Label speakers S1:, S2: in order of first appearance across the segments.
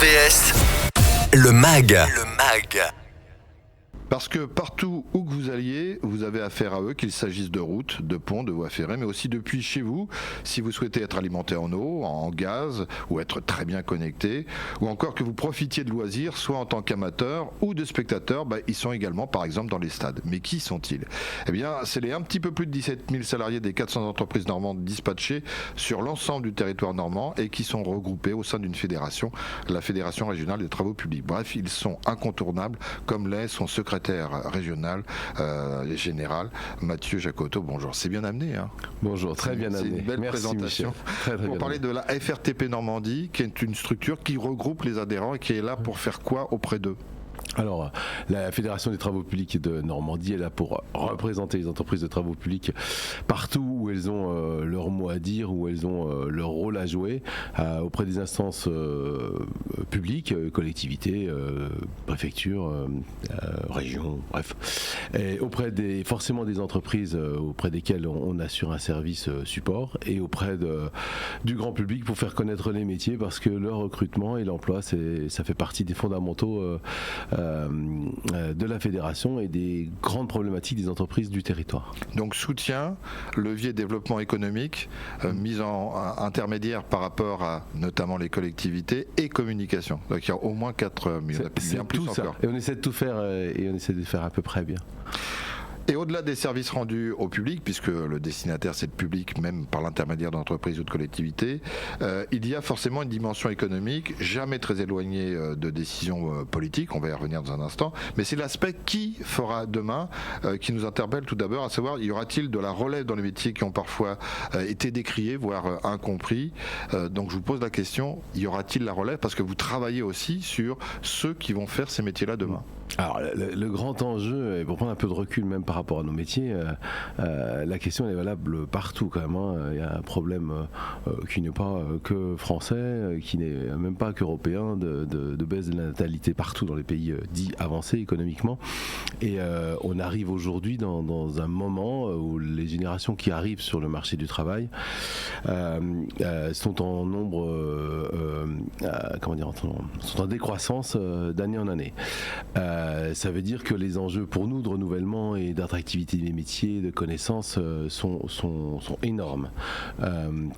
S1: RVVS, le MAG. Le MAG.
S2: Parce que partout où que vous alliez, vous avez affaire à eux, qu'il s'agisse de routes, de ponts, de voies ferrées, mais aussi depuis chez vous, si vous souhaitez être alimenté en eau, en gaz, ou être très bien connecté, ou encore que vous profitiez de loisirs, soit en tant qu'amateur ou de spectateur, ils sont également par exemple dans les stades. Mais qui sont-ils ? Eh bien, c'est les un petit peu plus de 17 000 salariés des 400 entreprises normandes dispatchées sur l'ensemble du territoire normand et qui sont regroupés au sein d'une fédération, la Fédération régionale des travaux publics. Bref, ils sont incontournables, comme l'est son secrétaire régional général Mathieu Jacotto. Bonjour, c'est bien amené.
S3: Bonjour, très bien amené.
S2: C'est une belle présentation. Très pour parler de la FRTP Normandie, qui est une structure qui regroupe les adhérents et qui est là pour faire quoi auprès d'eux ?
S3: Alors, la Fédération des travaux publics de Normandie est là pour représenter les entreprises de travaux publics partout où elles ont leur mot à dire, où elles ont leur rôle à jouer, auprès des instances publiques, collectivités, préfectures, régions, bref. Et auprès forcément des entreprises auprès desquelles on assure un service support, et auprès du grand public pour faire connaître les métiers, parce que le recrutement et l'emploi, ça fait partie des fondamentaux de la fédération et des grandes problématiques des entreprises du territoire.
S2: Donc soutien, levier développement économique, mise en intermédiaire par rapport à notamment les collectivités et communication. Donc il y a au moins 4 millions.
S3: C'est tout ça. Et on essaie de tout faire et on essaie de faire à peu près bien.
S2: Et au-delà des services rendus au public, puisque le destinataire c'est le public, même par l'intermédiaire d'entreprises ou de collectivités, il y a forcément une dimension économique, jamais très éloignée de décisions politiques, on va y revenir dans un instant, mais c'est l'aspect qui fera demain qui nous interpelle tout d'abord, à savoir, y aura-t-il de la relève dans les métiers qui ont parfois été décriés, voire incompris. Donc je vous pose la question, y aura-t-il la relève ? Parce que vous travaillez aussi sur ceux qui vont faire ces métiers-là demain.
S3: Alors le grand enjeu, et pour prendre un peu de recul même par rapport à nos métiers, la question est valable partout quand même. Il y a un problème qui n'est pas que français, qui n'est même pas qu'européen, de baisse de la natalité partout dans les pays dits avancés économiquement. Et on arrive aujourd'hui dans un moment où les générations qui arrivent sur le marché du travail sont en nombre, sont en décroissance d'année en année. Ça veut dire que les enjeux pour nous de renouvellement et d'attractivité des métiers, de connaissances sont énormes.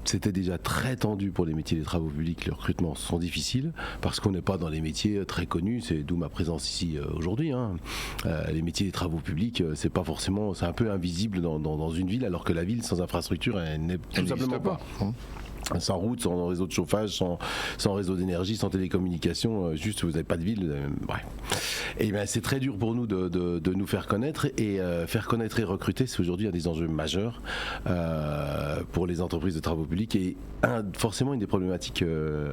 S3: C'était déjà très tendu pour les métiers des travaux publics, les recrutements sont difficiles parce qu'on n'est pas dans les métiers très connus, c'est d'où ma présence ici aujourd'hui. Les métiers des travaux publics, c'est pas forcément, c'est un peu invisible dans une ville, alors que la ville sans infrastructure, elle n'est tout simplement pas. Sans route, sans réseau de chauffage, sans réseau d'énergie, sans télécommunications, juste vous n'avez pas de ville. Bref. Et bien c'est très dur pour nous de nous faire connaître, et faire connaître et recruter, c'est aujourd'hui un des enjeux majeurs pour les entreprises de travaux publics, et forcément une des problématiques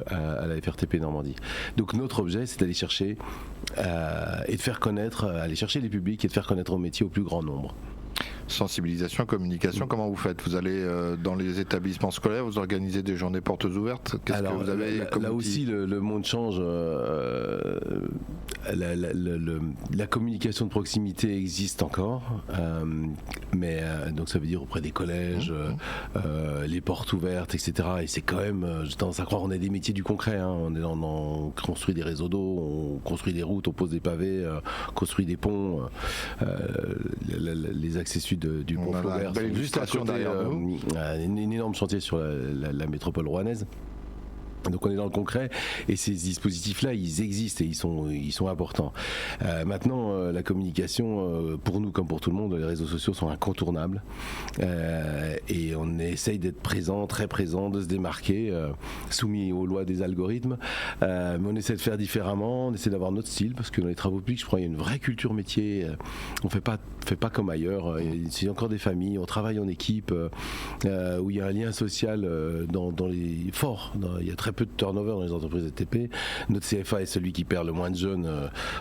S3: à la FRTP Normandie. Donc notre objet, c'est d'aller chercher et de faire connaître, aller chercher les publics et de faire connaître au métier au plus grand nombre.
S2: Sensibilisation, communication, comment vous faites ? Vous allez dans les établissements scolaires, vous organisez des journées portes ouvertes ? Qu'est-ce que vous avez
S3: là aussi, le monde change. La communication de proximité existe encore, mais donc ça veut dire auprès des collèges, les portes ouvertes, etc. Et c'est quand même, j'ai tendance à croire, on a des métiers du concret. On construit des réseaux d'eau, on construit des routes, on pose des pavés, on construit des ponts. Les accès sud du pont Flaubert sont juste à côté, un énorme chantier sur la métropole rouennaise. Donc on est dans le concret, et ces dispositifs-là, ils existent et ils sont importants. Maintenant, la communication, pour nous comme pour tout le monde, les réseaux sociaux sont incontournables, et on essaye d'être présent, très présent, de se démarquer, soumis aux lois des algorithmes, mais on essaie de faire différemment, on essaie d'avoir notre style, parce que dans les travaux publics, je crois qu'il y a une vraie culture métier. On fait pas comme ailleurs. C'est encore des familles, on travaille en équipe, où il y a un lien social dans les forts. Il y a très peu de turnover dans les entreprises ETP. Notre CFA est celui qui perd le moins de jeunes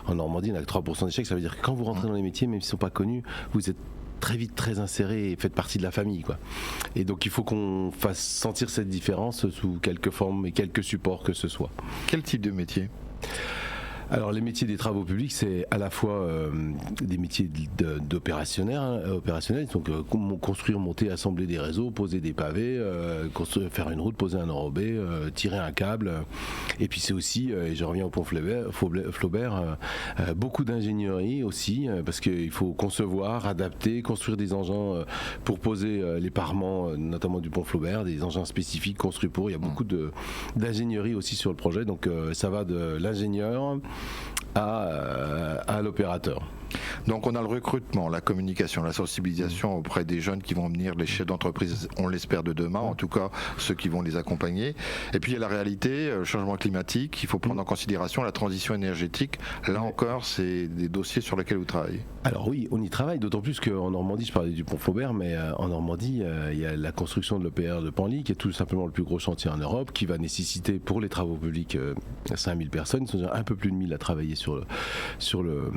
S3: en Normandie. On n'a que 3% d'échecs. Ça veut dire que quand vous rentrez dans les métiers, même s'ils ne sont pas connus, vous êtes très vite très inséré et faites partie de la famille, quoi. Et donc il faut qu'on fasse sentir cette différence sous quelques formes et quelques supports que ce soit.
S2: Quel type de métier ?
S3: Alors les métiers des travaux publics, c'est à la fois des métiers d'opérationnels, donc construire, monter, assembler des réseaux, poser des pavés, faire une route, poser un enrobé, tirer un câble. Et puis c'est aussi, et je reviens au pont Flaubert, beaucoup d'ingénierie aussi, parce qu'il faut concevoir, adapter, construire des engins pour poser les parements, notamment du pont Flaubert, des engins spécifiques construits pour. Il y a beaucoup d'ingénierie aussi sur le projet, donc ça va de l'ingénieur à l'opérateur.
S2: Donc on a le recrutement, la communication, la sensibilisation auprès des jeunes qui vont venir, les chefs d'entreprise, on l'espère de demain, en tout cas ceux qui vont les accompagner. Et puis il y a la réalité, le changement climatique, il faut prendre en considération la transition énergétique. Là encore, c'est des dossiers sur lesquels vous travaillez.
S3: Alors oui, on y travaille, d'autant plus qu'en Normandie, je parlais du pont Flaubert, mais en Normandie, il y a la construction de l'EPR de Penly, qui est tout simplement le plus gros chantier en Europe, qui va nécessiter pour les travaux publics 5000 personnes. Ils sont déjà un peu plus de 1000 à travailler sur le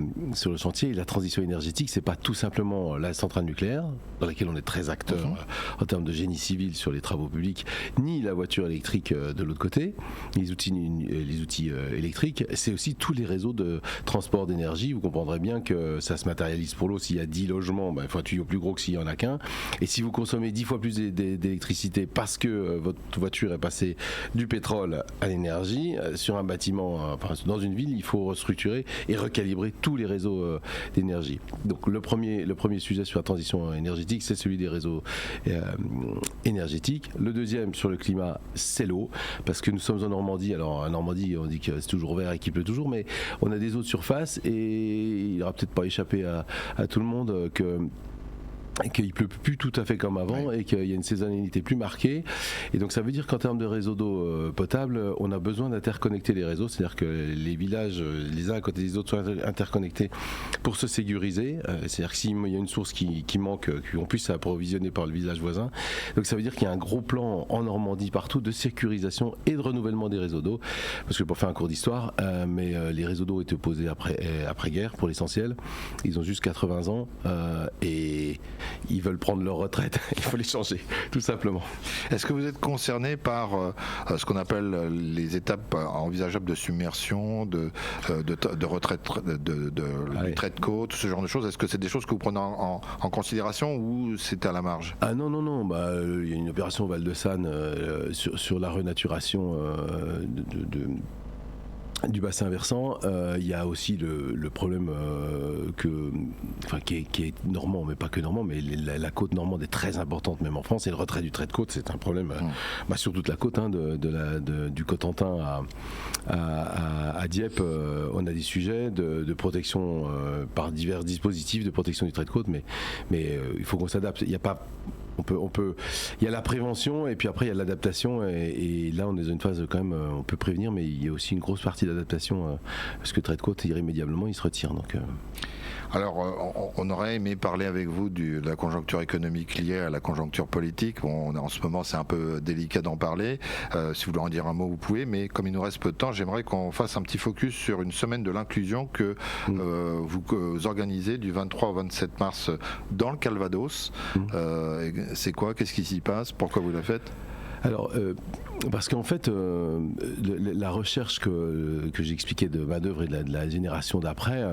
S3: chantier. Et la transition énergétique, c'est pas tout simplement la centrale nucléaire, dans laquelle on est très acteur en termes de génie civil sur les travaux publics, ni la voiture électrique de l'autre côté, les outils électriques. C'est aussi tous les réseaux de transport d'énergie. Vous comprendrez bien que ça se matérialise pour l'eau. S'il y a 10 logements, il faut un tuyau plus gros que s'il n'y en a qu'un. Et si vous consommez 10 fois plus d'électricité parce que votre voiture est passée du pétrole à l'énergie, sur un bâtiment, dans une ville, il faut restructurer et recalibrer tous les réseaux d'énergie. Donc le premier sujet sur la transition énergétique, c'est celui des réseaux énergétiques. Le deuxième sur le climat, c'est l'eau, parce que nous sommes en Normandie. Alors en Normandie, on dit que c'est toujours vert et qu'il pleut toujours, mais on a des eaux de surface et il n'aura peut-être pas échappé à tout le monde qu'il ne pleut plus tout à fait comme avant et qu'il y a une saisonnalité plus marquée. Et donc ça veut dire qu'en termes de réseau d'eau potable, on a besoin d'interconnecter les réseaux, c'est-à-dire que les villages, les uns à côté des autres, soient interconnectés pour se sécuriser. C'est-à-dire que s'il y a une source qui manque, qu'on puisse s'approvisionner par le village voisin. Donc ça veut dire qu'il y a un gros plan en Normandie partout de sécurisation et de renouvellement des réseaux d'eau. Parce que pour faire un cours d'histoire, mais les réseaux d'eau étaient posés après-guerre pour l'essentiel. Ils ont juste 80 ans et ils veulent prendre leur retraite, il faut les changer, tout simplement.
S2: Est-ce que vous êtes concerné par ce qu'on appelle les étapes envisageables de submersion, de retraite, de trait de côte, ce genre de choses? Est-ce que c'est des choses que vous prenez en considération ou c'est à la marge?
S3: Ah non, il y a une opération au Val-de-Sanne sur la renaturation du bassin versant. Il y a aussi le problème qui est normand, mais pas que normand, mais la côte normande est très importante même en France, et le retrait du trait de côte, c'est un problème sur toute la côte, du Cotentin à Dieppe. On a des sujets de protection par divers dispositifs de protection du trait de côte, mais il faut qu'on s'adapte. Il y a pas il y a la prévention et puis après il y a l'adaptation et là on est dans une phase quand même, on peut prévenir, mais il y a aussi une grosse partie d'adaptation parce que le trait de côte irrémédiablement il se retire. Donc
S2: Alors, on aurait aimé parler avec vous de la conjoncture économique liée à la conjoncture politique. Bon, en ce moment, c'est un peu délicat d'en parler. Si vous voulez en dire un mot, vous pouvez. Mais comme il nous reste peu de temps, j'aimerais qu'on fasse un petit focus sur une semaine de l'inclusion que vous organisez du 23 au 27 mars dans le Calvados. C'est quoi? Qu'est-ce qui s'y passe? Pourquoi vous la faites?
S3: Alors, parce qu'en fait, la recherche que j'expliquais de main-d'œuvre et de la génération d'après,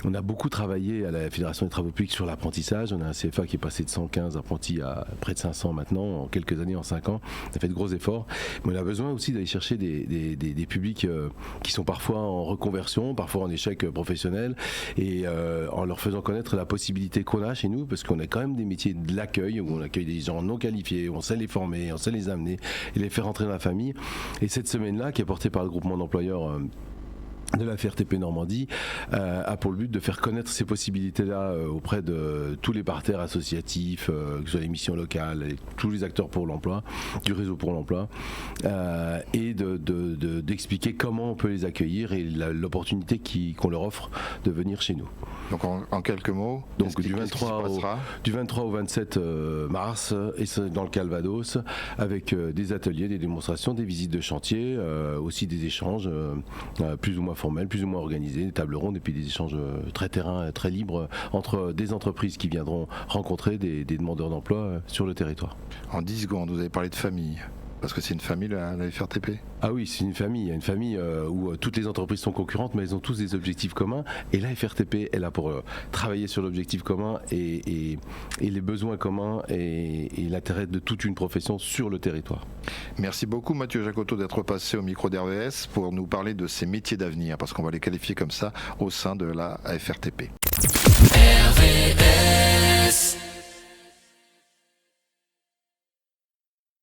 S3: on a beaucoup travaillé à la Fédération des travaux publics sur l'apprentissage. On a un CFA qui est passé de 115 apprentis à près de 500 maintenant, en quelques années, en 5 ans. On a fait de gros efforts. Mais on a besoin aussi d'aller chercher des publics qui sont parfois en reconversion, parfois en échec professionnel, et en leur faisant connaître la possibilité qu'on a chez nous, parce qu'on a quand même des métiers de l'accueil, où on accueille des gens non qualifiés, où on sait les former, on sait les amener et les faire entrer dans la famille. Et cette semaine-là, qui est portée par le groupement d'employeurs de la FRTP Normandie, a pour le but de faire connaître ces possibilités-là auprès de tous les partenaires associatifs, que ce soit les missions locales, tous les acteurs pour l'emploi, du réseau pour l'emploi, et d'expliquer comment on peut les accueillir et l'opportunité qu'on leur offre de venir chez nous.
S2: Donc en quelques mots,
S3: donc du 23 au 27 mars, et dans le Calvados, avec des ateliers, des démonstrations, des visites de chantier, aussi des échanges plus ou moins formels, plus ou moins organisés, des tables rondes et puis des échanges très terrain, très libres entre des entreprises qui viendront rencontrer des demandeurs d'emploi sur le territoire.
S2: En 10 secondes, vous avez parlé de famille. Parce que c'est une famille, la FRTP.
S3: Ah oui, c'est une famille. Il y a une famille où toutes les entreprises sont concurrentes, mais elles ont tous des objectifs communs. Et la FRTP est là pour travailler sur l'objectif commun et les besoins communs et l'intérêt de toute une profession sur le territoire.
S2: Merci beaucoup Mathieu Jacotot d'être passé au micro d'RVS pour nous parler de ces métiers d'avenir, parce qu'on va les qualifier comme ça au sein de la FRTP.